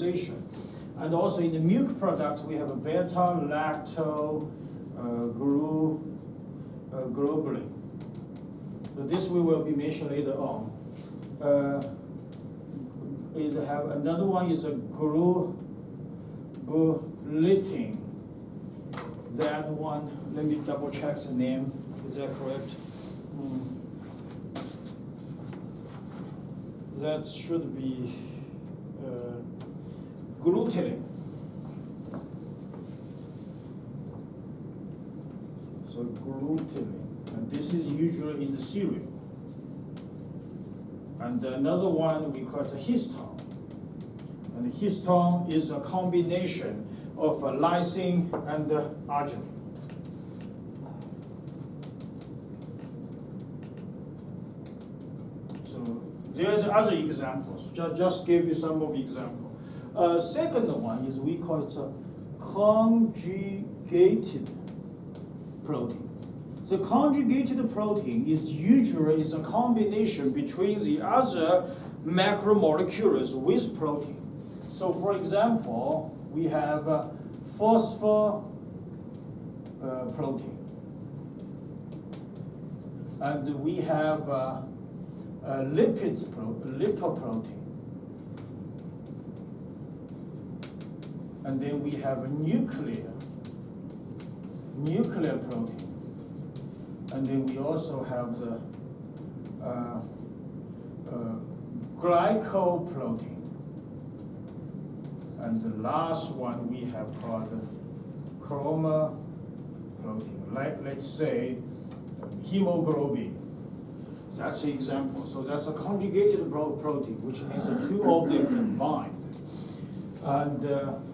And also in the milk products, we have a beta-lacto-globulin. So this we will be mentioned later on. Another one is a globulin. That one, let me double check the name. Is that correct? That should be glutenin. So glutenin, and this is usually in the cereal. And another one we call it histone. And histone is a combination of lysine and arginine. So there's other examples. Just give you some of the examples. Second one is we call it a conjugated protein. The conjugated protein is usually a combination between the other macromolecules with protein. So for example, we have phosphor protein, and we have lipoprotein. And then we have a nuclear protein. And then we also have the glycoprotein. And the last one we have called chromoprotein. Let's say hemoglobin. That's the example. So that's a conjugated protein, which means the two of them combined. And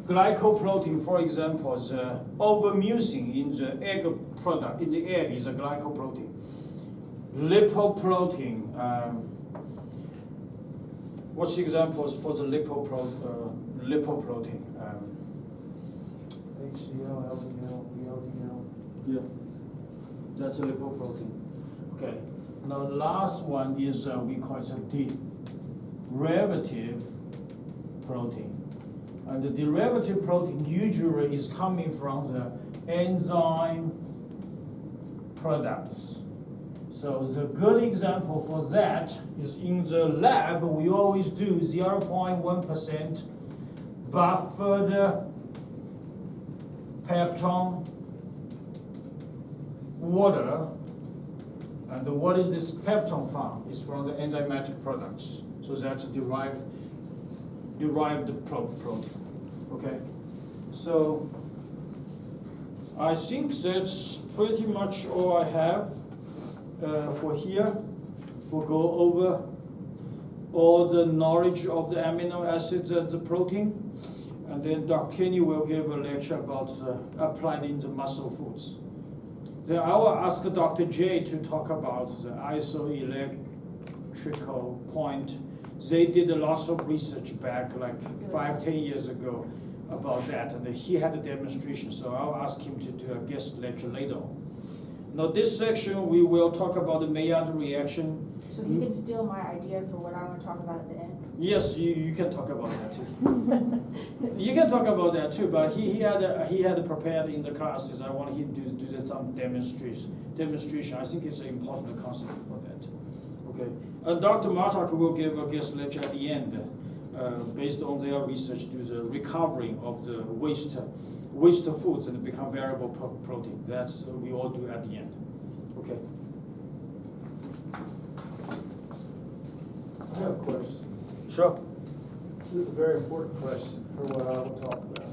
glycoprotein, for example, is ovomucin in the egg product. In the egg is a glycoprotein. Lipoprotein. What's the examples for the lipoprotein? HDL, LDL, VLDL. Yeah, that's a lipoprotein. Okay. Now, the last one is we call it a derivative protein. And the derivative protein usually is coming from the enzyme products. So the good example for that is in the lab, we always do 0.1% buffered peptone water. And what is this peptone from? It's from the enzymatic products. So that's derived protein. Okay, so I think that's pretty much all I have for here. For go over all the knowledge of the amino acids and the protein, and then Dr. Kenny will give a lecture about applied in the muscle foods. Then I will ask Dr. J to talk about the isoelectrical point. They did a lot of research back like 5-10 years ago about that, and he had a demonstration, so I'll ask him to do a guest lecture later on. Now this section we will talk about the Mayan reaction. So you can steal my idea for what I want to talk about at the end? Yes, you can talk about that too. You can talk about that too, but he had prepared in the classes. I want him to do some demonstration. I think it's an important concept for that. Okay, and Dr. Martak will give a guest lecture at the end, based on their research to the recovering of the waste foods and become variable protein. That's we all do at the end. Okay. I have a question. Sure. This is a very important question for what I will talk about.